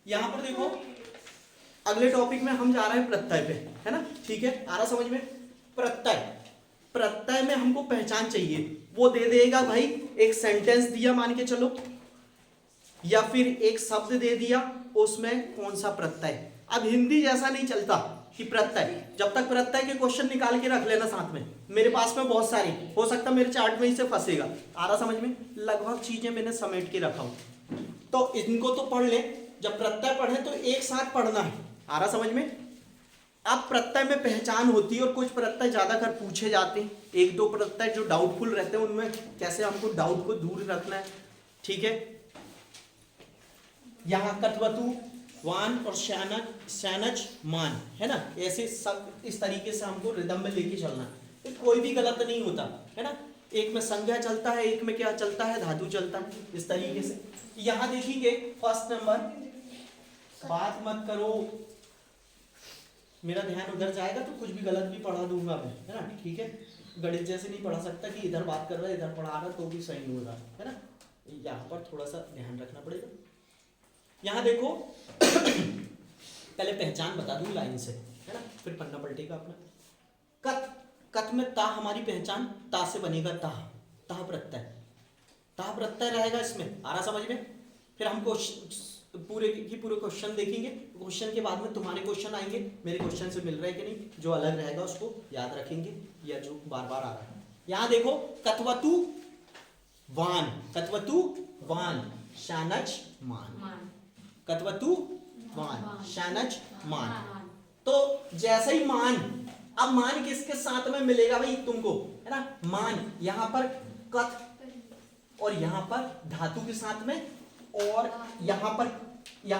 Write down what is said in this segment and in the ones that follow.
यहां पर देखो अगले टॉपिक में हम जा रहे हैं प्रत्यय पे, है ना, ठीक है, आ रहा समझ में। प्रत्यय, प्रत्यय में हमको पहचान चाहिए, वो दे देगा भाई, एक सेंटेंस दिया मान के चलो, या फिर एक शब्द दे दिया, उसमें कौन सा प्रत्यय। अब हिंदी जैसा नहीं चलता कि प्रत्यय, जब तक प्रत्यय के क्वेश्चन निकाल के रख लेना साथ में, मेरे पास में बहुत सारे, हो सकता मेरे चार्ट में ही से फंसेगा। आ रहा समझ में, लगभग चीजें मैंने समेट के रखा हूं, तो इनको तो पढ़ ले, जब प्रत्यय पढ़े तो एक साथ पढ़ना है। आ रहा समझ में। अब प्रत्यय में पहचान होती है, और कुछ प्रत्यय ज्यादातर पूछे जाते हैं, एक दो प्रत्यय जो डाउटफुल रहते हैं, उनमें कैसे हमको डाउट को दूर रखना है, ठीक है। यहाँ कत्वतु, वान और शैनज मान, है ना, ऐसे सब इस तरीके से हमको रिदम में लेके चलना है, तो कोई भी गलत नहीं होता, है ना। एक में संज्ञा चलता है, एक में क्या चलता है, धातु चलता है, इस तरीके से। यहां देखेंगे फर्स्ट नंबर, बात मत करो, मेरा ध्यान उधर जाएगा तो कुछ भी गलत भी पढ़ा दूंगा मैं, है ना, ठीक है। गणित जैसे नहीं पढ़ा सकता कि इधर बात कर रहा है इधर पढ़ा रहा तो भी सही होगा, है ना, यहाँ पर थोड़ा सा ध्यान रखना पड़ेगा। यहाँ देखो पहले पहचान बता दूं लाइन से, है ना, फिर पन्ना पलटेगा अपना। कत, कत में ता हमारी पहचान, ता से बनेगा ताह, ताह प्रत्यय, ताह प्रत्यय रहेगा इसमें। आ रहा समझ में। फिर हमको पूरे की पूरे क्वेश्चन देखेंगे, क्वेश्चन के बाद में तुम्हारे क्वेश्चन आएंगे, मेरे क्वेश्चन से मिल रहा है कि नहीं, जो अलग रहेगा उसको याद रखेंगे, या जो बार बार आ रहा है। यहाँ देखो कत्वतु वान, कत्वतु वान शानच मान, कत्वतु मान शानच मान। तो जैसे ही मान, अब मान किसके साथ में मिलेगा भाई तुमको, है ना, मान यहाँ पर कथ और यहाँ पर धातु के साथ में, और यहाँ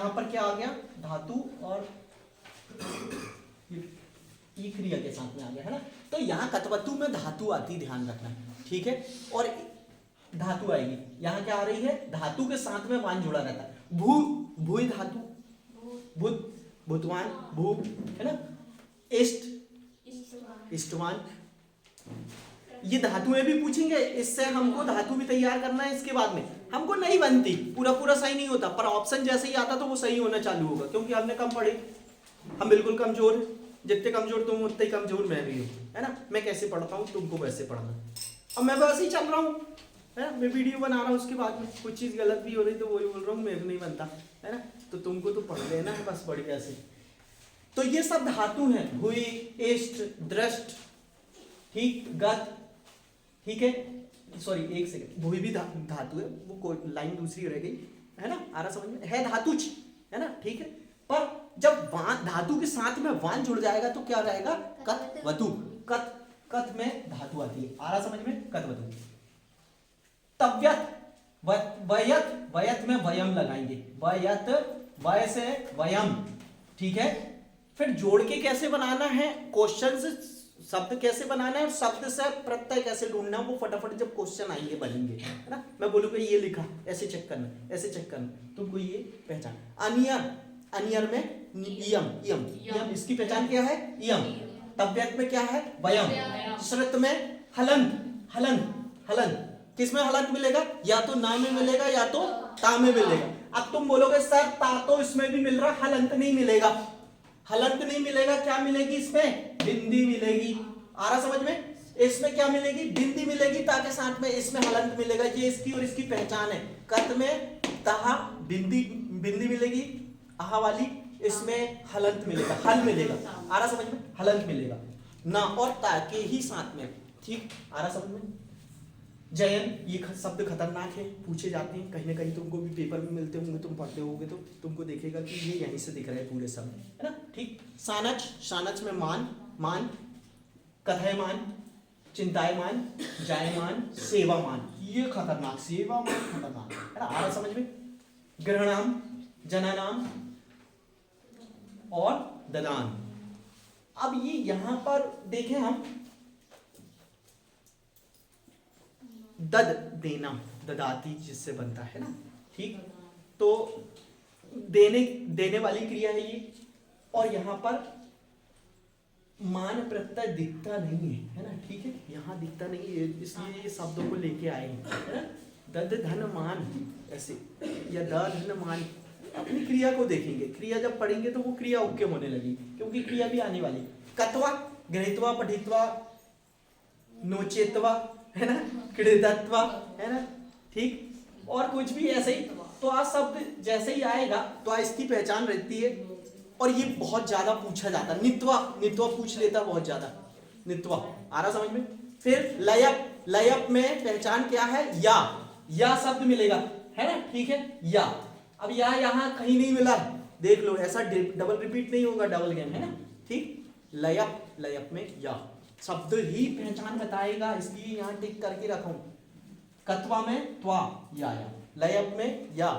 पर क्या आ गया, धातु और ई क्रिया के साथ में आ गया, है ना। तो यहाँ कत्वतु में धातु आती, ध्यान रखना, ठीक है, और धातु आएगी, यहाँ क्या आ रही है, धातु के साथ में वान जुड़ा रहता है। भू, भूई धातु, भूत, भूतवान, भू, है ना, इष्ट, इष्टवान, ये धातुएं भी पूछेंगे, इससे हमको धातु भी तैयार करना है। इसके बाद में हमको नहीं बनती, पूरा पूरा सही नहीं होता, पर ऑप्शन जैसे ही आता तो वो सही होना चालू होगा, क्योंकि हमने कम पढ़े, हम बिल्कुल कमजोर, जितने कमजोर तुम उतने कमजोर मैं भी हूँ, है ना। मैं कैसे पढ़ता हूँ तुमको वैसे पढ़ना, अब मैं वैसे ही चल रहा हूँ, है ना, मैं वीडियो बना रहा हूँ, उसके बाद में कुछ चीज गलत भी हो रही तो वही बोल रहा हूँ, मेरे को नहीं बनता, है ना, तो तुमको तो पढ़ लेना है बस बढ़िया से। तो ये सब धातु है, भुई, इष्ट, दृष्ट, ठीक, गत, ठीक है, सॉरी एक सेकंड, भूमि भी धातु है, वो लाइन दूसरी रह गई, है ना, आ रहा समझ में, है धातुच, है ना, ठीक है। पर जब वान, धातु के साथ में वान जुड़ जाएगा तो क्या रहेगा, कत्वतु, कत, कत में धातु आती है। आ रहा समझ में, कत्वतु। तव्यत, वयत, वयत में वयम लगाएंगे, वयत, वय से वयम, ठीक है। फिर जोड़ के कैसे बनाना है, क्वेश्चन से शब्द कैसे बनाना है, और शब्द से प्रत्यय कैसे ढूंढना है, वो फटाफट जब क्वेश्चन आएंगे बनेंगे, है ना। मैं बोलूंगा ये लिखा, ऐसे चेक करना, ऐसे चेक करना, तुमको ये पहचान। अनियर, अनियर में इयम, इयम, इयम, इसकी पहचान क्या है, इयम। तव्यत में क्या है, वयम। श्रुत में हलंत, हलंत, हलंत, किसमें हलंत मिलेगा, या तो ना में मिलेगा या तो ता में मिलेगा। अब तुम बोलोगे सर ता तो इसमें भी मिल रहा, हलंत नहीं मिलेगा, हलंत नहीं मिलेगा, क्या मिलेगी इसमें, बिंदी मिलेगी। आ रहा समझ में, इसमें क्या मिलेगी, बिंदी मिलेगी, ताकि साथ में इसमें हलंत मिलेगा, ये इसकी और इसकी पहचान है। कत में तहा, बिंदी, बिंदी मिलेगी आहा वाली, इसमें हलंत मिलेगा, हल मिलेगा। आ रहा समझ में, हलंत मिलेगा, ना और ता के ही साथ में, ठीक। आ रहा समझ में। जयन, ये शब्द खतरनाक है, पूछे जाते हैं कहीं ना कहीं, तुमको भी पेपर में मिलते होंगे, तुम पढ़ते होगे तो तुमको देखेगा कि ये यहीं से दिख रहे हैं पूरे शब्द, है ना, ठीक। सानच, सानच में मान, मान, कथयमान, चिंतायमान, जायमान, सेवामान, ये खतरनाक, सेवामान खतरनाक, है ना। आ रहा समझ में। ग्रहणाम, जनानाम और ददान। अब ये यहां पर देखें हम, दद देना, ददाती जिससे बनता है ना, ठीक। तो देने, देने वाली क्रिया है ये, और यहां पर मान प्रत्यय दिखता नहीं है ना, ठीक है, यहां दिखता नहीं है, इसलिए ये शब्दों को लेके आए हैं, है ना। दद धन मान ऐसे, या द धन मान, अपनी क्रिया को देखेंगे, क्रिया जब पढ़ेंगे तो वो क्रिया ओके होने लगी, क्योंकि क्रिया भी आने वाली। कत्वा, गृहीत्वा, पठित्वा, नोचेत्वा, है ना, क्रीडत्वा, है ना, ठीक। और कुछ भी ऐसे ही तो आ शब्द जैसे ही आएगा तो आ इसकी पहचान रहती है। और ये बहुत ज्यादा पूछा जाता है, नित्वा, नित्वा पूछ लेता बहुत ज्यादा, नित्वा आ रहा समझ में। फिर लयप, लयप में पहचान क्या है, या शब्द मिलेगा, है ना, ठीक है, या। अब या यहाँ कहीं नहीं मिला, देख लो, ऐसा डबल रिपीट नहीं होगा, डबल गेम, है ना, ठीक। लयप, लयप में या शब्द ही पहचान बताएगा, इसलिए यहाँ टिक करके रखा हूं। कत्वा में त्वा, या, लयप में या।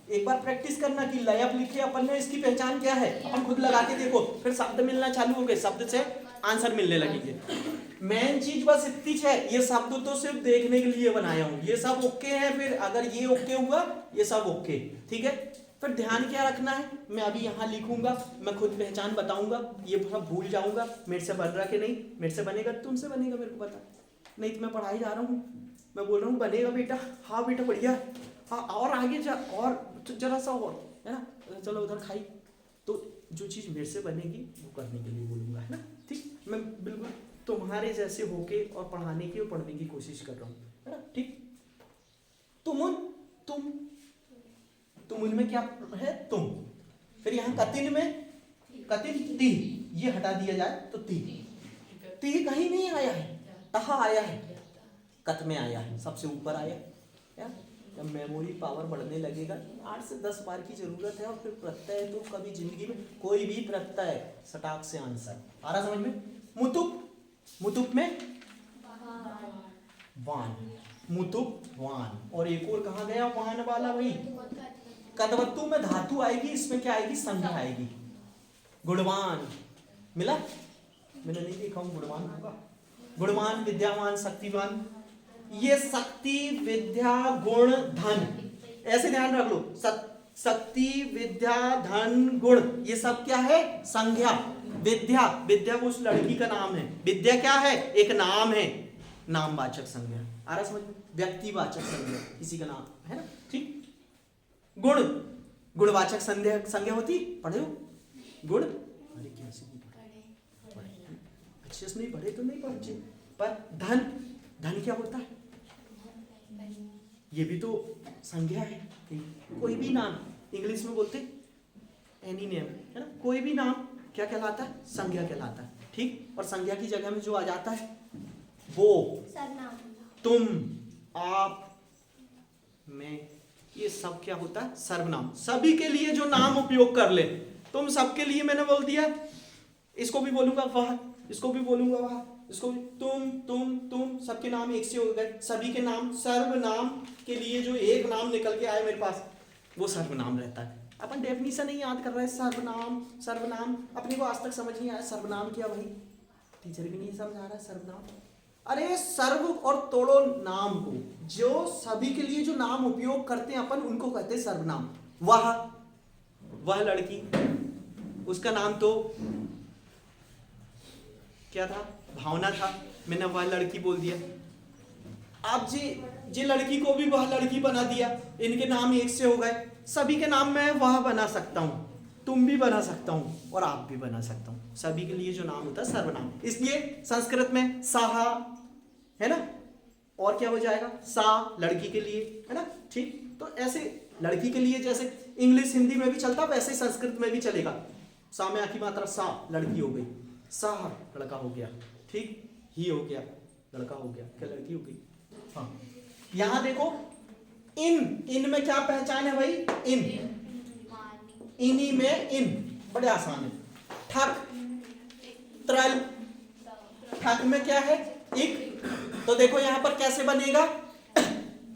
एक बार प्रैक्टिस करना कि लयप लिखे अपन ने, इसकी पहचान क्या है, अपन खुद लगा के देखो, फिर शब्द मिलना चालू हो गए, शब्द से आंसर मिलने लगेंगे। मेन चीज बस इतनी है, ये शब्द तो सिर्फ देखने के लिए बनाया हूं, ये सब ओके है। फिर अगर ये ओके हुआ, ये सब ओके, ठीक है। फिर ध्यान क्या रखना है, मैं अभी यहाँ लिखूंगा, मैं खुद पहचान बताऊंगा, ये थोड़ा भूल जाऊंगा, मेरे से बन रहा कि नहीं, मेरे से बनेगा तुमसे बनेगा, मेरे को पता, नहीं तो मैं पढ़ाई जा रहा हूँ, मैं बोल रहा हूँ बनेगा बेटा, हाँ बेटा बढ़िया, हाँ और आगे जा, और जरा सा और, है ना, चलो उधर खाई। तो जो चीज़ मेरे से बनेगी वो करने के लिए बोलूँगा, है ना, ठीक। मैं बिल्कुल तुम्हारे जैसे होके और पढ़ाने की और पढ़ने की कोशिश कर रहा हूँ, है ना, ठीक। तुम उनमें क्या है, तुम। फिर यहाँ कतिन में, कतिन ती, ये हटा दिया जाए तो ती, ती कहीं नहीं आया है, तहा आया है, कत में आया है, सबसे ऊपर आया है। जब मेमोरी पावर बढ़ने लगेगा, 8 से 10 बार की जरूरत है। और फिर प्रत्यय तो कभी जिंदगी में कोई भी प्रत्यय सटाक से आंसर आ रहा समझ में। मुतुप, मुतुप में वान, मुतुप वान। और एक और कहाँ गया वान वाला, वही कदवत्तु में धातु आएगी, इसमें क्या आएगी, संज्ञा आएगी। गुणवान मिला, मैंने नहीं देखा हूं, गुणवान होगा, गुणवान, विद्यावान, शक्तिवान। ये शक्ति, विद्या, गुण, धन, ऐसे ध्यान रख लो, शक्ति, विद्या, धन, गुण, ये सब क्या है, संज्ञा। विद्या, विद्या वो उस लड़की का नाम है, विद्या क्या है, एक नाम है, नामवाचक संज्ञा, आ रहा समझ में, व्यक्तिवाचक संज्ञा, किसी का नाम, है ना, ठीक। गुण, गुणवाचक संज्ञा होती, पढ़े हो गुण, अरे कैसे पढ़े, अच्छे से नहीं पढ़े तो नहीं पढ़े। पर धन, धन क्या होता है, ये भी तो संज्ञा है। कोई भी नाम, इंग्लिश में बोलते एनी नेम, है ना, कोई भी नाम क्या कहलाता है, संज्ञा कहलाता है, ठीक। और संज्ञा की जगह में जो आ जाता है वो, तुम, आप, मैं, ये सब क्या होता है, सर्वनाम। सभी के लिए जो नाम उपयोग कर ले, तुम सबके लिए मैंने बोल दिया, इसको भी बोलूंगा वह, इसको भी बोलूंगा वह, इसको भी, तुम सबके नाम एक से हो गए, सभी के नाम। सर्वनाम के लिए जो एक नाम निकल के आए मेरे पास, वो सर्वनाम रहता है। अपन डेफिनेशन नहीं याद कर रहे हैं, सर्वनाम, सर्वनाम अपने को आज तक समझ नहीं आया, सर्वनाम क्या भाई, टीचर भी नहीं समझा रहा है सर्वनाम। अरे सर्व और तोड़ो नाम को, जो सभी के लिए जो नाम उपयोग करते हैं अपन, उनको कहते हैं सर्वनाम। वह लड़की, उसका नाम तो क्या था, भावना था, मैंने वह लड़की बोल दिया। आप जी लड़की को भी वह लड़की बना दिया, इनके नाम एक से हो गए। सभी के नाम मैं वह बना सकता हूँ, तुम भी बना सकता हूँ, और आप भी बना सकता हूँ। सभी के लिए जो नाम होता है सर्वनाम। इसलिए संस्कृत में साहा, है ना, और क्या हो जाएगा, सा, लड़की के लिए, है ना, ठीक। तो ऐसे लड़की के लिए जैसे इंग्लिश हिंदी में भी चलता, वैसे संस्कृत में भी चलेगा। सा में आखिरी मात्रा सा, लड़की हो गई, साहा लड़का हो गया, ठीक, ही हो गया, लड़का हो गया, क्या लड़की हो गई। हाँ, यहां देखो, इन में क्या पहचान है भाई, इन्हीं में इन, बड़े आसान है। ठक, त्रल, ठक में क्या है, इक। तो देखो यहां पर कैसे बनेगा,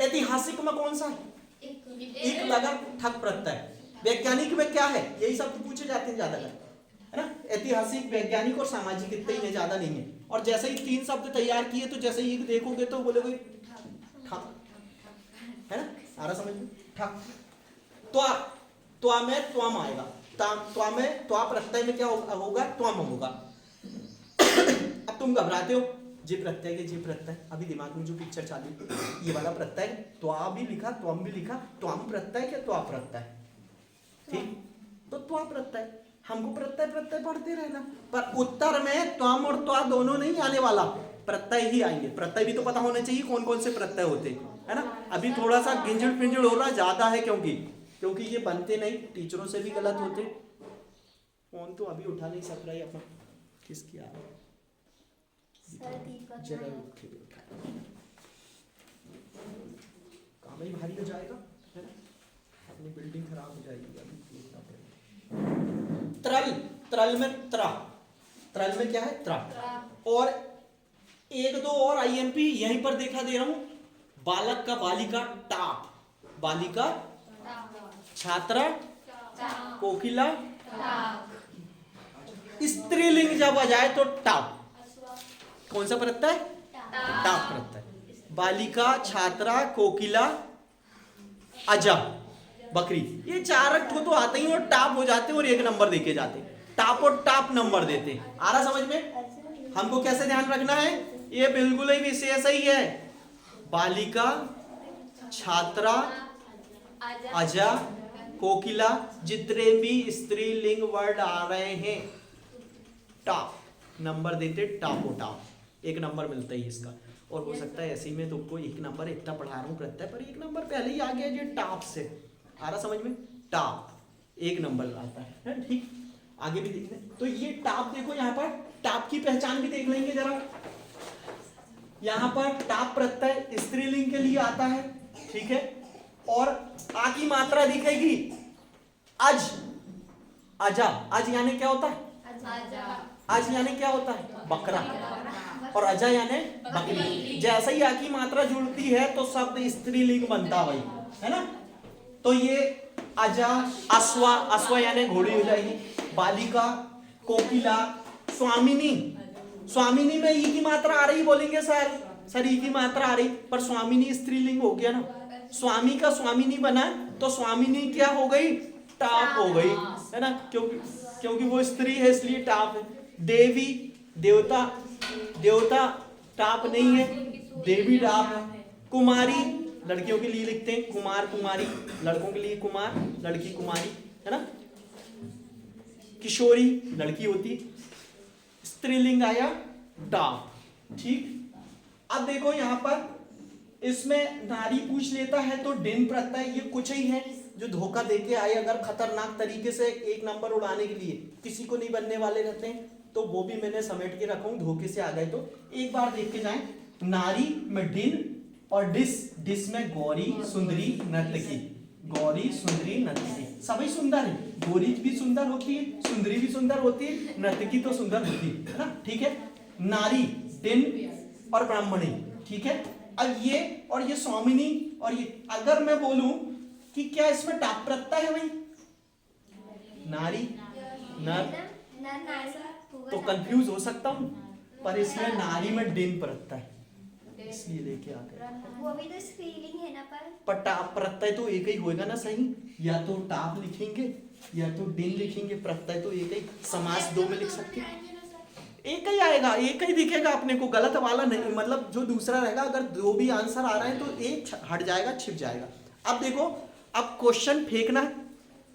ऐतिहासिक में कौन सा है, इक लगा, ठक प्रत्यय। वैज्ञानिक में क्या है, यही सब तो पूछे जाते हैं ज्यादा, है ना, ऐतिहासिक, वैज्ञानिक और सामाजिक, इतने ही है, ज्यादा नहीं है। और जैसे ही 3 शब्द तैयार किए, तो जैसे ही देखोगे तो बोलोगे ठक, है ना, आ रहा समझ में, ठक। त्वा में त्वम आएगा, त्वा में, त्वा प्रत्यय में क्या होगा, त्वम होगा। अब तुम घबराते हो, जे प्रत्यय के जे प्रत्यय, अभी दिमाग में जो पिक्चर चालू, ये वाला प्रत्यय, त्वा भी लिखा, त्वम भी लिखा, त्वम प्रत्यय क्या त्वा प्रत्यय, ठीक। त्वा प्रत्यय, हमको प्रत्यय प्रत्यय पढ़ते रहना, पर उत्तर में त्वम और त्वा दोनों नहीं आने वाला, प्रत्यय ही आएंगे। प्रत्यय भी तो पता होने चाहिए कौन कौन से प्रत्यय होते है ना। अभी थोड़ा सा गिंजड़ पिंजड़ हो रहा ज्यादा है, क्योंकि ये बनते नहीं, टीचरों से भी गलत होते। फोन तो अभी उठा नहीं सक रहा है अपन, किसकी आ जरा उठ के उठा, काम ही भारी हो जाएगा है ना, अपनी बिल्डिंग खराब हो जाएगी। अभी देखना पड़ेगा। त्रल, त्रल में त्रा, त्रल में क्या है त्रा, और एक दो और आईएमपी यहीं पर देखा दे रहा हूं। बालक का बालिका टाप, बालिका छात्रा कोकिला, स्त्रीलिंग जब आ जाए तो टाप, कौन सा प्रत्यय टाप प्रत्यय। बालिका छात्रा कोकिला अजा बकरी, ये चार अक्षर तो आते ही और टाप हो जाते और एक नंबर देके जाते, टाप और टाप नंबर देते। आ रहा समझ में? हमको कैसे ध्यान रखना है, ये बिल्कुल ही विशेष ही है। बालिका छात्रा अजा कोकिला, जितने भी स्त्रीलिंग वर्ड आ रहे हैं टाप नंबर देते, टापो टाप एक नंबर मिलता है इसका। और हो सकता है ऐसे ही में तुमको एक नंबर इतना पढ़ा रहा हूँ प्रत्यय पर, एक नंबर पहले ही आ गया ये टाप से। आ रहा समझ में? टाप एक नंबर आता है, ठीक। आगे भी देखते हैं। तो ये टाप देखो, यहाँ पर टाप की पहचान भी देख लेंगे जरा। यहाँ पर टाप प्रत्यय स्त्रीलिंग के लिए आता है, ठीक है। और आ की मात्रा दिखेगी अज, अजा, अज यानी क्या होता है, अज यानी क्या होता है बकरा, और अजा यानी बकरी। जैसे ही आ की मात्रा जुड़ती है तो शब्द स्त्रीलिंग बनता भाई, है ना। तो ये अजा, अश्वा, अश्वा यानी घोड़ी हो जाएगी। बालिका, कोकिला, स्वामिनी, स्वामिनी में ई की मात्रा आ रही, बोलेंगे सर ई की मात्रा आ रही, पर स्वामिनी स्त्रीलिंग हो गया ना। स्वामी का स्वामिनी बना तो स्वामिनी क्या हो गई, टाप हो गई, है ना, क्योंकि वो स्त्री है इसलिए टाप है। देवी, देवता, देवता टाप नहीं है, देवी टाप है। कुमारी लड़कियों के लिए लिखते हैं, कुमार कुमारी, लड़कों के लिए कुमार, लड़की कुमारी, है ना। किशोरी लड़की होती, स्त्रीलिंग आया टाप, ठीक। अब देखो यहाँ पर इसमें नारी पूछ लेता है तो डिन प्रत्यय, ये कुछ ही है जो धोखा देके आए अगर खतरनाक तरीके से एक नंबर उड़ाने के लिए, किसी को नहीं बनने वाले रहते हैं, तो वो भी मैंने समेट के रखा हूं, धोखे से आ गए तो एक बार देख के जाएं। नारी में डिन और डिस, डिस में गौरी सुंदरी नर्तकी, गौरी सुंदरी नर्तकी, सभी सुंदर है, गौरी भी सुंदर होती है, सुंदरी भी सुंदर होती है, नर्तकी तो सुंदर होती है ना, ठीक है। नारी, डिन और ब्राह्मणी, ठीक है। अब ये और ये स्वामिनी और ये, अगर मैं बोलूं कि क्या इसमें टाप प्रत्यय है भाई, नारी नर, तो कंफ्यूज हो सकता हूं, पर इसमें नारी में डिन प्रत्यय इसलिए लेके आ गए। वो भी तो स्त्रीलिंग है ना, पर टाप प्रत्यय तो एक ही होएगा ना, सही, या तो टाप लिखेंगे या तो डिन लिखेंगे, प्रत्यय तो एक ही, समास दो में लिख सकते हैं, एक ही आएगा, एक ही दिखेगा अपने को, गलत वाला नहीं, मतलब जो दूसरा रहेगा, अगर दो भी आंसर आ रहा है तो एक हट जाएगा, छिप जाएगा। अब देखो, अब क्वेश्चन फेंकना है,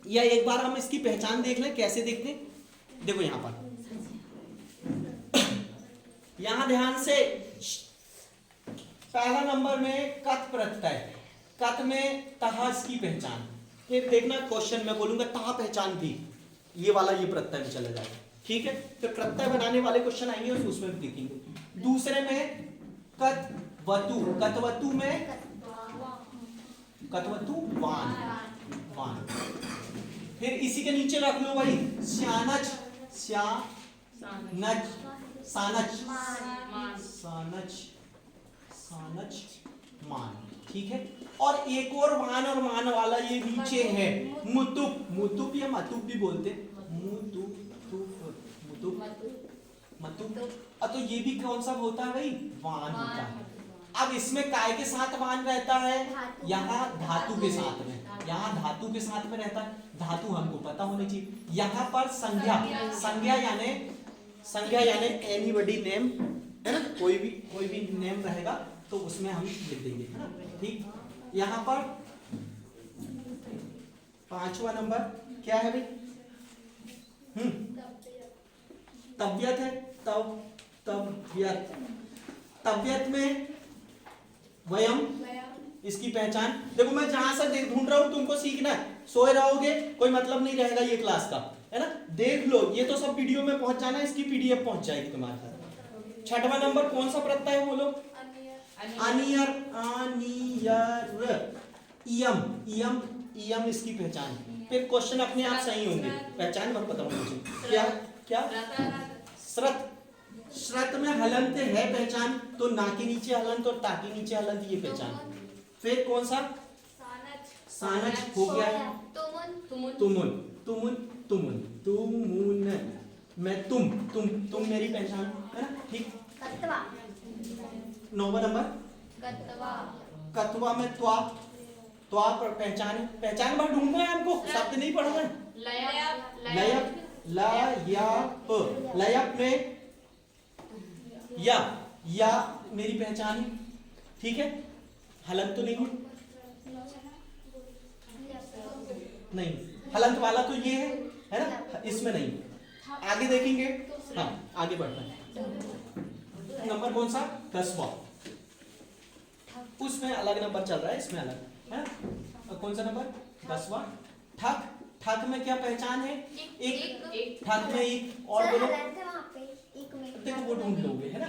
या एक बार हम इसकी पहचान देख लें, कैसे देखते हैं। देखो यहाँ पर, यहां ध्यान से, पहला नंबर में कत प्रत्यय, कत में तहस की पहचान, फिर देखना क्वेश्चन में बोलूंगा तहा पहचान थी, ये वाला ये प्रत्यय में चला जाएगा, ठीक है। फिर प्रत्यय बनाने वाले क्वेश्चन आएंगे और उसमें भी देखेंगे। दूसरे में कतवतु, कतवतु में कतवतु वान, वान, फिर इसी के नीचे रख लो भाई श्यानच, श्यानच, सानच, सानच, सानच मान, ठीक है। और एक और मान वाला ये नीचे है, मुतुप, मुतुप या मतुप भी बोलते हैं, मुतुप, मतुप, तो ये भी कौन सा होता है भाई, वान होता है। अब इसमें काय के साथ वान रहता है, यहाँ धातु के साथ में, यहाँ धातु के साथ में रहता है, धातु हमको पता होनी चाहिए। यहाँ पर संज्ञा, संज्ञा यानी एनीबॉडी नेम, है ना, कोई भी नेम रहेगा तो उसमें हम लिख देंगे, है ना, ठीक। यहाँ पर पांचवा नंबर क्या है भाई, तबियत है, तबियत, तबियत में वयम, इसकी पहचान। देखो मैं जहां से ढूंढ रहा हूं तुमको सीखना है, सोए रहोगे कोई मतलब नहीं रहेगा ये क्लास का, है ना। देख लो ये तो सब वीडियो में पहुंच जाना, इसकी पीडीएफ पहुंच जाएगी तुम्हारे पास। छठवां नंबर कौन सा प्रत्यय है बोलो? अनियर, अनियर, इयम, इयम, इयम इसकी पहचान। फिर क्वेश्चन अपने आप सही होंगे, पहचान मत बताओ मुझे। क्या क्या? श्रत, श्रत में हलंत है पहचान, तो ना के नीचे हलंत और ता के नीचे हलंत, ये पहचान। फिर कौन सा? सानच हो गया। तुमुन, तुमुन, तुमुन, तुमुन, मैं तुम मेरी पहचान, है ना, ठीक। कत्वा, 9वां नंबर कत्वा, कत्वा में त्वा, त्वा पर पहचान है, पहचान बार ढूंढना है हमको, शब्द नहीं पढ़ना है। लयप, लयप, लयप में या मेरी पहचान है, ठीक है। हलंत तो नहीं, नहीं हलंत वाला तो ये है ना, इसमें नहीं। आगे देखेंगे, हाँ आगे बढ़ना है। नंबर कौन सा? 10वां, उसमें अलग नंबर चल रहा है, इसमें अलग है। कौन सा नंबर? 10वां। ठक, ठक में क्या पहचान है? एक, ठक में एक, और बोलो। वहाँ पे एक में, देखो वो ढूंढ लोगे, है ना।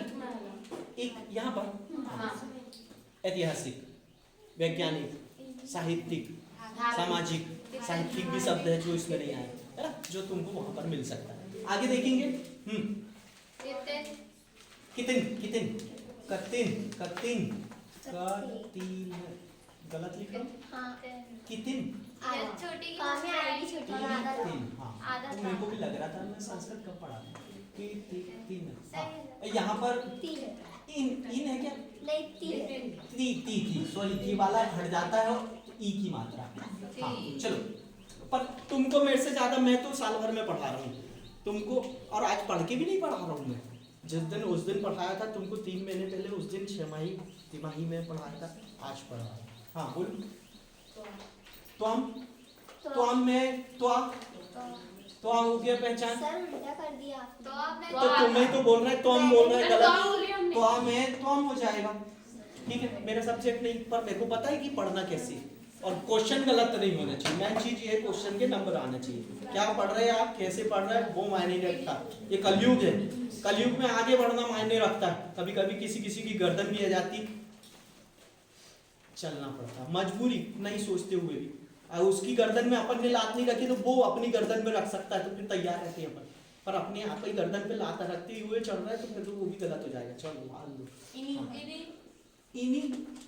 एक यहाँ पर ऐतिहासिक, वैज्ञानिक, साहित्यिक, सामाजिक, साहित्यिक भी शब्द है जो इसमें नहीं आए, है ना, जो तुमको वहां पर मिल सकता है। आगे देखेंगे। कितिन, कितिन, कतिन, कतिन, कतिन, गलत लिखा, कितिन, छोटी आएगी, छोटी कितिन, हाँ तो मेरे को भी लग रहा था मैं संस्कृत कब पढ़ा था। कितिन, हाँ यहाँ पर इन है क्या? नहीं, ती, सॉरी ती वाला हट जाता है और ई की मात्रा। हाँ चलो, पर तुमको मेरे से ज्यादा मैं तो साल भर में पढ़ा रहा हूँ तुमको, और आज पढ़ के भी नहीं पढ़ा रहा हूँ मैं। उस दिन पढ़ाया था तुमको 3 महीने पहले, उस दिन 6 तिमाही में पढ़ाया था, आज पढ़ा रहा हूँ। हाँ बोल। त्वम में त्वा, त्वा हो गया पहचान। सर उल्टा कर दिया आपने। तो तुम्हें तो बोल रहे तुम बोल रहे गलत, त्वा में त्वम हो जाएगा, ठीक है। मेरा सब्जेक्ट नहीं, पर मेरे को पता है कि पढ़ना कैसे, और क्वेश्चन गलत नहीं होना चाहिए। मेन चीज ये क्वेश्चन के नंबर आना चाहिए। क्या पढ़ रहे हैं आप, कैसे पढ़ रहे हैं वो मायने नहीं रखता। ये कलयुग है, कलयुग में आगे बढ़ना मायने रखता है। कभी कभी किसी की गर्दन भी आ जाती, चलना पड़ता, मजबूरी नहीं सोचते हुए भी। और उसकी गर्दन में अपन ने लात नहीं रखी तो वो अपनी गर्दन में रख सकता है, तो फिर तैयार रहते हैं अपन। पर अपने आप ही गर्दन पे लात रखते हुए चढ़ रहा है तो फिर तो वो भी गलत हो जाएगा। चलो मान लो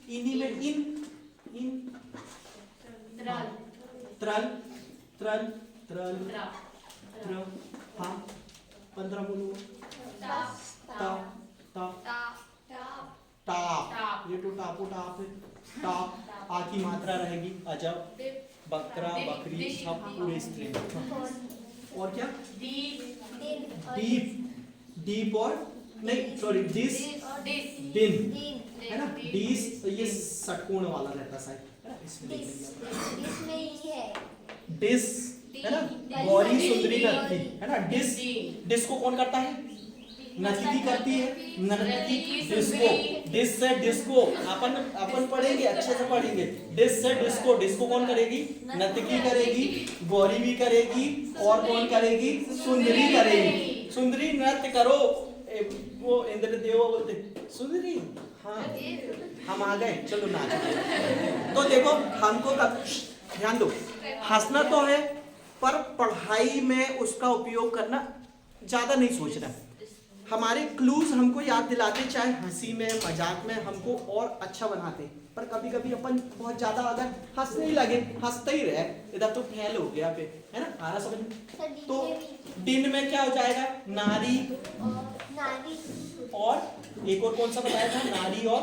इनी में इन त्रल, त्रल, त्रल, त्र, हाँ 15 बोलो। ता, ता, टाप, ये तो टापो टाप है, टाप, आ की मात्रा रहेगी, अजब, बकरा, बकरी, सब पूरे स्त्री। और क्या? डीप, डीप और नहीं सॉरी डिस, दिन, है ना। डिस तो ये षटकोण वाला रहता शायद, है ना, इसमें ये है डिस, है ना, गौरी सुंदरी नर्तकी, है ना। डिस, डिस को कौन करता है? नर्तकी करती है, नर्तकी। डिस्को, डिस से डिस्को, अपन पढ़ेंगे, अच्छे से पढ़ेंगे। डिस से डिस्को, डिस्को कौन करेगी? नर्तकी करेगी, गौरी भी करेगी, और कौन करेगी? सुंदरी करेगी। सुंदरी नृत्य करो, वो इंद्रदेव बोलते सुंदरी, हाँ हम आ गए, चलो नाच। तो देखो हमको ध्यान दो, हंसना तो है पर पढ़ाई में उसका उपयोग करना ज्यादा नहीं सोचना। हमारे क्लूज हमको याद दिलाते, चाहे हंसी में मजाक में हमको और अच्छा बनाते, पर कभी कभी अपन बहुत ज्यादा अगर हंसने ही लगे, हंसते ही रहे, इधर तो फैल हो गया पे, है ना, आ रहा समझ। तो दिन में क्या हो जाएगा? नारी, और एक और कौन सा बताया था? नारी और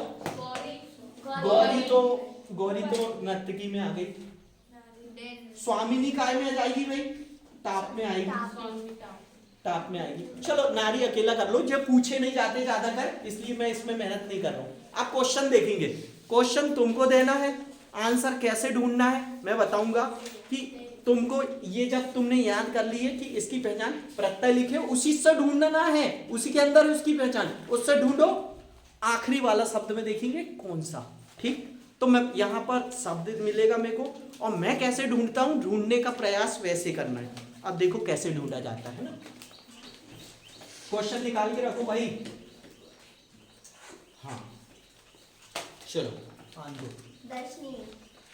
गौरी तो नर्तकी में आ गई। स्वामिनी काय में आ जाएगी भाई? टाप में आएगी, टाप में आएगी। चलो नारी अकेला कर लो, जब पूछे नहीं जाते ज्यादा कर, इसलिए मैं इसमें मेहनत नहीं कर रहा हूँ। आप क्वेश्चन देखेंगे, क्वेश्चन तुमको देना है, आंसर कैसे ढूंढना है मैं बताऊंगा कि तुमको ये जब तुमने याद कर ली है कि इसकी पहचान प्रत्यय लिखे उसी से ढूंढना है, उसी के अंदर उसकी पहचान, उससे ढूंढो। आखिरी वाला शब्द में देखेंगे कौन सा, ठीक। तो मैं यहां पर शब्द मिलेगा मेरे को, और मैं कैसे ढूंढता हूं, ढूंढने का प्रयास वैसे करना है। अब देखो कैसे ढूंढा जाता है ना। क्वेश्चन निकाल के रखो भाई। हाँ चलो आंदो। दर्शनीय।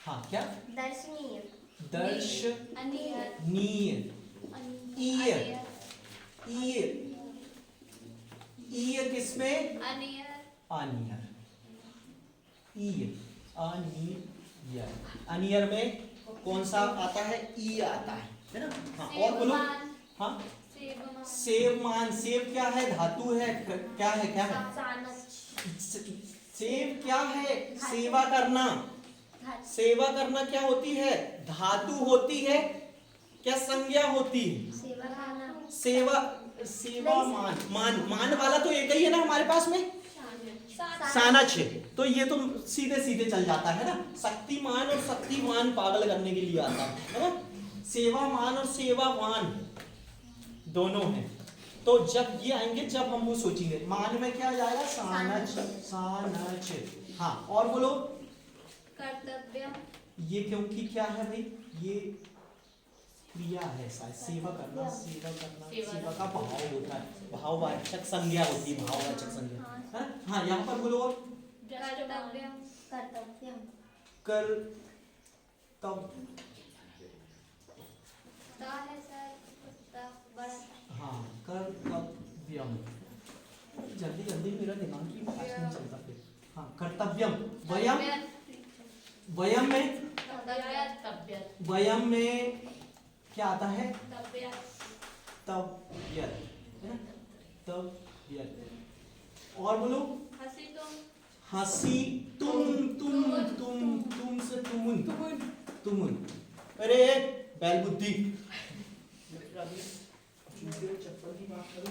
हाँ क्या? दर्शनीय। दर्शनीय। ईय। ईय। ईय किसमें? अनियर। ईय अनियर। अनियर में कौन सा आता है? ई आता है ना। हाँ और बोलो। हाँ सेवमान। सेव क्या है? धातु है। क्या है? क्या है? सेव क्या है? सेवा करना। सेवा करना क्या होती है? धातु होती है। क्या संज्ञा होती है? सेवा। सेवा मान। मान वाला तो एक ही है ना हमारे पास में, सानच है। तो ये तो सीधे सीधे चल जाता है ना। शक्तिमान और शक्तिवान पागल करने के लिए आता है ना। सेवामान और सेवावान दोनों हैं। तो जब ये आएंगे, जब हम वो सोचेंगे, मान में क्या जाएगा? सानच। सानच। हाँ और बोलो। कर्तव्य। ये क्योंकि क्या है भाई? ये क्रिया है शायद। सेवा करना। सेवा करना सेवा का भाव होता है, भाववाचक संज्ञा होती है, भाववाचक संज्ञा। हाँ यहाँ पर बोलो। कर्तव्य। कर्तव्य। हाँ कर्तव्यम। जल्दी जल्दी मेरा दिमाग की फास्ट नहीं चलता फिर। हाँ कर्तव्यम। वयम। वयम में वयम में क्या आता है? तबियत है ना। तबियत। और बोलो। हंसी। तुम से तुमुन। अरे बैल बुद्धि। चप्पल की बात करो,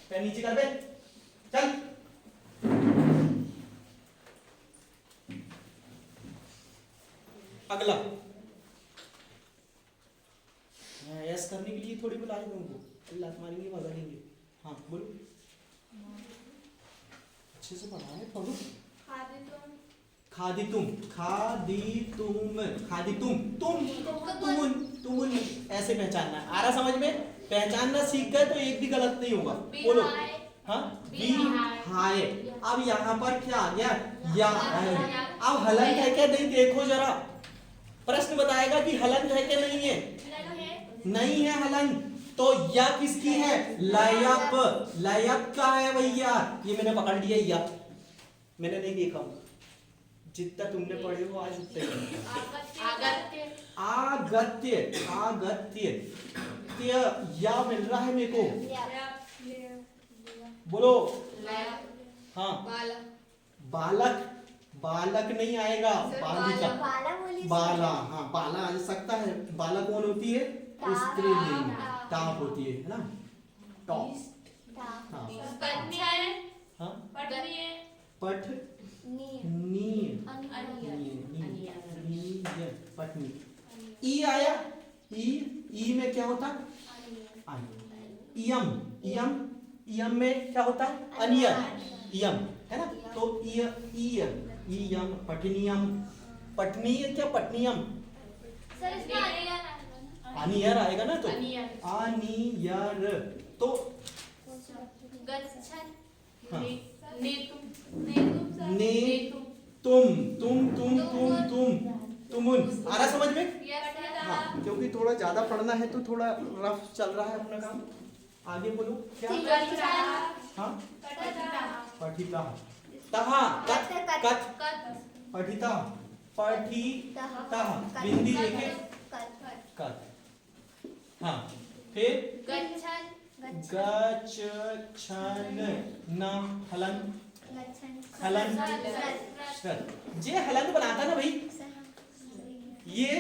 पैर नीचे कर बे, चल। अगला यस करने के लिए थोड़ी बुलाए तुमको, लात मारेंगे, भगाएंगे। हाँ बोलो, अच्छे से पढ़ा है, पढ़ो। खादितुम। तुम ऐसे पहचानना है। आ रहा समझ में? पहचानना सीख गए तो एक भी गलत नहीं होगा। बोलो। हाँ बी हाय। अब यहाँ पर क्या आ गया? या है। अब हलंत है क्या नहीं देखो जरा। प्रश्न बताएगा कि हलंत है क्या नहीं है। नहीं है हलंत। तो या किसकी है? लयप। लयप का है भैया। ये मैंने पकड़ लिया। या मैंने नहीं देखा, जितना तुमने पढ़े हो आज उतना। आगत्य। आगत्य। या मिल रहा है मेरे को। बोलो। हाँ बालक। बालक नहीं आएगा, बालिका। बाला। हाँ बाला आ सकता है। बाला कौन होती है? स्त्रीलिंग। टाप होती है ना। टॉप। हाँ पठ। पत्नी। ई आया। ई में क्या होता? इयम। इयम। इयम में क्या होता है? अनियर। इयम है ना। तो इयम पठनियम। पठनी क्या? पठनियम। अनियर आएगा ना। तो अनियर। तो हाँ। तुमुन। आ रहा समझ में? हाँ क्योंकि थोड़ा ज्यादा पढ़ना है तो थोड़ा रफ चल रहा है अपना काम। आगे बोलो क्या? हाँ पठिता। तहा। कत। पठिता। पठिता। बिंदी देखे। कत। हाँ फिर गच्छन। न हलन। हलन। ये हलंत बनाता ना भाई, ये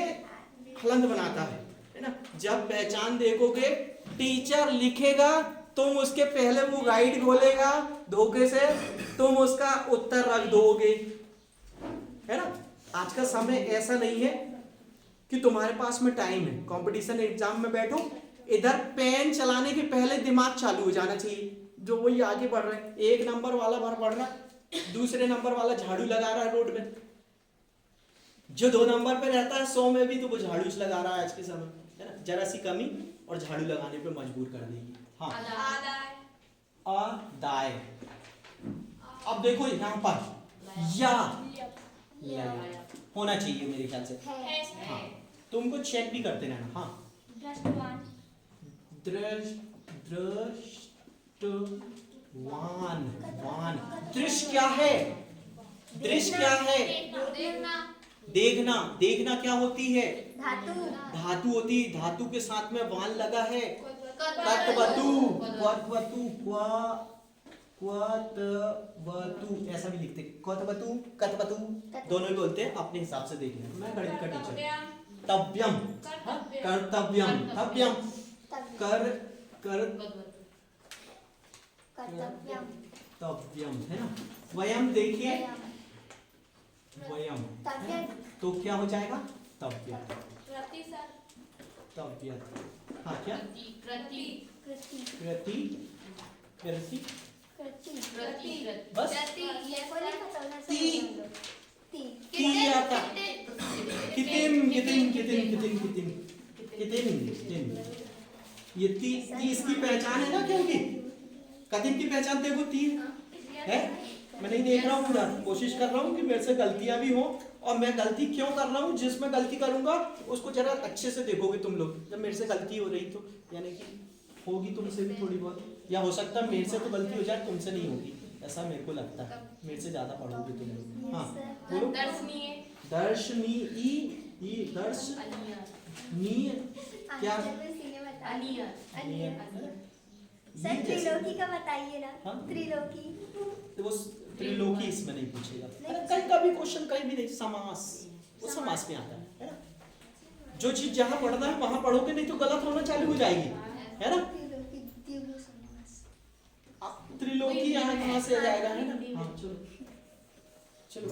हलंत बनाता है ना। जब पहचान देखोगे, टीचर लिखेगा, तुम उसके पहले वो गाइड खोलेगा धोखे से, तुम उसका उत्तर रख दोगे, है ना। आज का समय ऐसा नहीं है कि तुम्हारे पास में टाइम है, कंपटीशन एग्जाम में बैठो, इधर पेन चलाने के पहले दिमाग चालू हो जाना चाहिए। जो वही आगे बढ़ रहे हैं, एक नंबर वाला बढ़ रहा है, दूसरे नंबर वाला झाड़ू लगा रहा है रोड में, जो 2 नंबर पे रहता है 100 में भी तो वो झाड़ू लगा रहा है आज के समय, है ना। जरा सी कमी और झाड़ू लगाने पे मजबूर कर देगी। हाँ, अदाय। अब देखो यहाँ पर या होना चाहिए मेरे ख्याल से। हाँ, तुमको चेक भी करते रहना। हाँ, दृष्टवान, वान। दृश्य क्या है? दृश्य क्या है? देखना। देखना क्या होती है? धातु होती है। धातु के साथ में वान लगा है। कत्वतु, क्वतवतु, ऐसा भी लिखते, क्वतवतु, कत्वतु, दोनों ही बोलते हैं, अपने हिसाब से देख लेना। मैं गणित का टीचर। तव्यम, कर्तव्यम, तव्यम, कर तव्यम, है ना। वयम देखिए, वयम, तो क्या हो जाएगा? तव्यत। तव्यत। हाँ, क्या? कृति, बस ती आता। कितिन। ये ती इसकी पहचान है ना, क्योंकि कतिन की पहचान देखो, ती है। मैं नहीं देख रहा हूँ पूरा, कोशिश कर रहा हूँ कि मेरे से गलतियां भी हो, और मैं गलती क्यों कर रहा हूँ, जिसमें गलती करूंगा उसको जरा अच्छे से देखोगे तुम लोग। जब मेरे से गलती हो रही तो यानी कि होगी तुमसे भी थोड़ी बहुत, या हो सकता है मेरे से तो गलती हो जाए, तुमसे नहीं होगी, ऐसा मेरे को लगता है। मेरे से ज्यादा पढ़ोगे तुम लोग। हाँ, बोलो। दर्शनीय, दर्शनीय क्या? सर त्रिलोकी का बताइए ना। हाँ? त्रिलोकी, तो वो त्रिलोकी इसमें नहीं पूछेगा। कहीं का भी क्वेश्चन कहीं भी नहीं, समास, वो समास में आता है ना। जो चीज जहाँ पढ़ना है वहां पढ़ोगे, नहीं तो गलत होना चालू हो जाएगी, है ना। त्रिलोकी यहाँ कहाँ से आ जाएगा, है ना। हाँ, चलो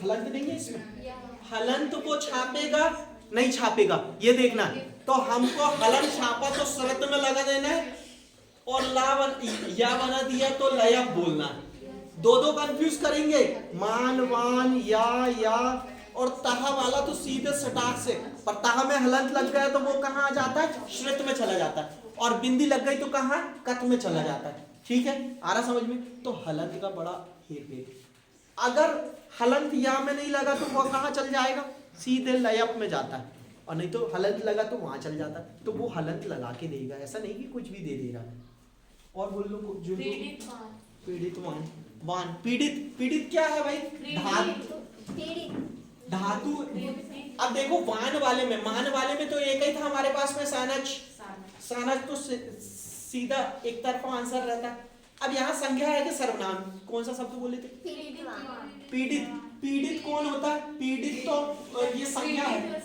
हलंत नहीं है इसमें। हलंत को छापेगा नहीं छापेगा, ये देखना। तो हमको हलन छापा तो शरत में लगा देना है, और या बना दिया तो लयब बोलना है। दो कंफ्यूज करेंगे, मान, वान, या और तहा वाला तो सीधे सटाक से, पर तहा में हलंत लग गया तो वो कहाँ आ जाता है? श्रित में चला जाता है, और बिंदी लग गई तो कहाँ? कत में चला जाता है। ठीक है, आ रहा समझ में। तो हलंत का बड़ा हेर। अगर हलंत या में नहीं लगा तो वो कहाँ चल जाएगा? सीधे लयप में जाता है, और नहीं तो हलंत लगा तो वहां चल जाता है। तो वो हलंत लगा के देगा, ऐसा नहीं कि कुछ भी दे दे रहा है। और बोल लो जो पीड़ित वान। पीड़ित क्या है भाई? धातु। अब देखो, वान वाले में, मान वाले में तो एक ही था हमारे पास में, सानच तो सीधा एक तरफा आंसर रहता है। अब यहाँ संज्ञा है कि सर्वनाम? कौन सा शब्द बोले थे? पीड़ित कौन होता है? पीड़ित तो ये संज्ञा है,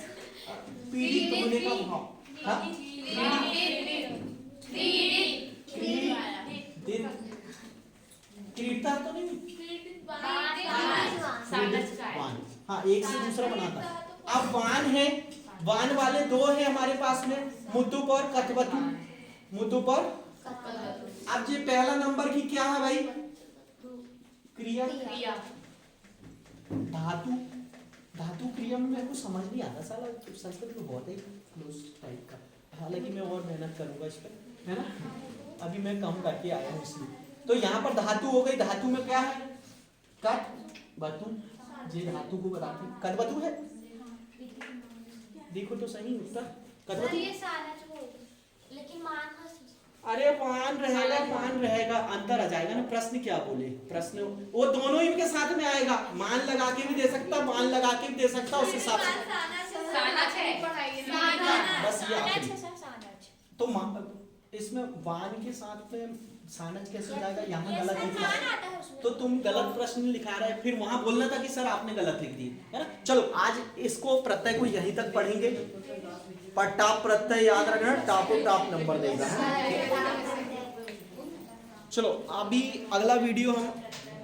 पीड़ित होने का भाव। क्रीड़ता तो नहीं, हाँ, एक से दूसरा बनाता। अब वान है, वान वाले 2 है हमारे पास में, मुद्दुप और कत्वतु। मुद्दुप और अब ये पहला नंबर की क्या है भाई? क्रिया। धातु क्रिया में मेरे को समझ नहीं आता साला, संस्कृत में बहुत ही क्लोज टाइप का। हालांकि मैं और मेहनत करूंगा इस पर, है ना। अभी मैं कम करके आया हूँ इसलिए। तो यहाँ पर धातु हो गई। धातु में क्या है? कत्वतु। ये धातु को बताते हैं, कत्वतु है। देखो तो सही उत्तर कत्वतु। लेकिन मान, अरे वान रहेगा, अंतर आ जाएगा ना। प्रश्न क्या बोले? प्रश्न वो दोनों ही के साथ में आएगा, मान लगा के भी दे सकता, मान लगा के भी दे सकता, उस हिसाब से। बस ये आखिरी। तो इसमें वान के साथ में सानच कैसे जाएगा? यहाँ गलत लिख रहा है तो तुम गलत प्रश्न लिखा रहे, फिर वहां बोलना था कि सर आपने गलत लिख दिए, है ना। चलो आज इसको प्रत्यय को यहीं तक पढ़ेंगे, पर टाप प्रत्यय याद रखना, टाप नंबर देगा। चलो अभी अगला वीडियो हम